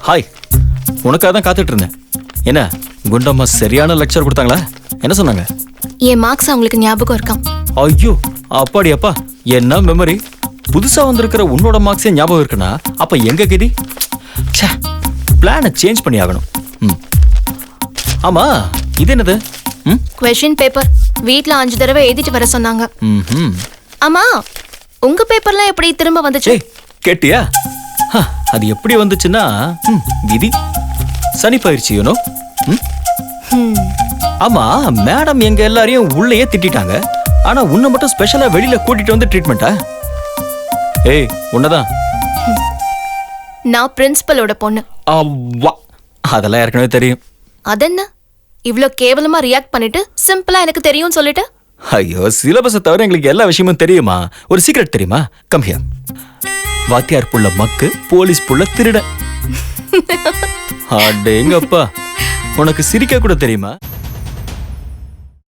Hi, உனக்காக தான் காத்துட்டு இருந்தேன். என்ன குண்டம்மா சரியான லெக்சர் கொடுத்தாங்களா? என்ன சொன்னாங்க? என் மார்க்ஸ் அவங்களுக்கு ஞாபகம் இருக்காம். ஐயோ அப்பாடி அப்பா, என்ன மெமரி! புதுசா வந்திருக்கிற உன்னோட மார்க்ஸே ஞாபகம் இருக்குன்னா அப்ப எங்க கதி? பிளானை சேஞ்ச் பண்ணி ஆகணும். ஆமா, இது என்னது? கொஸ்டின் பேப்பர் வீட்ல 5 தடவை எழுதிட்டு வர சொன்னாங்க. ஆமா, உங்க பேப்பர்லாம் எப்படி திரும்ப வந்துச்சு? கேட்டியா? அது எப்படி வந்துச்சுன்னா விதி, சனி பயிற்சி. யூனோ. ஆமா, மேடம் எங்க எல்லாரையும் உள்ளேயே திட்டாங்க. ஆனா உன்னை மட்டும் ஸ்பெஷலா வெளியில கூட்டிட்டு வந்து ட்ரீட்மெண்டா? ஏய், உன்னதான். நான் பிரின்சிபலோட பொண்ணு. அதெல்லாம் ஏற்கனவே தெரியும். அதென்ன இவ்ளோ கேவலமா ரியாக்ட் பண்ணிட்டு சிம்பிளா எனக்கு தெரியும்னு சொல்லிட்டு? ஐயோ, சிலபஸை தவிர எங்களுக்கு எல்லா விஷயமும் தெரியுமா? ஒரு சீக்ரெட் தெரியுமா? Come here. வாத்தியார் புள்ள மக்கு, போலீஸ் புள்ள திருட. அடேங்கப்பா, உனக்கு சிரிக்க கூட தெரியுமா?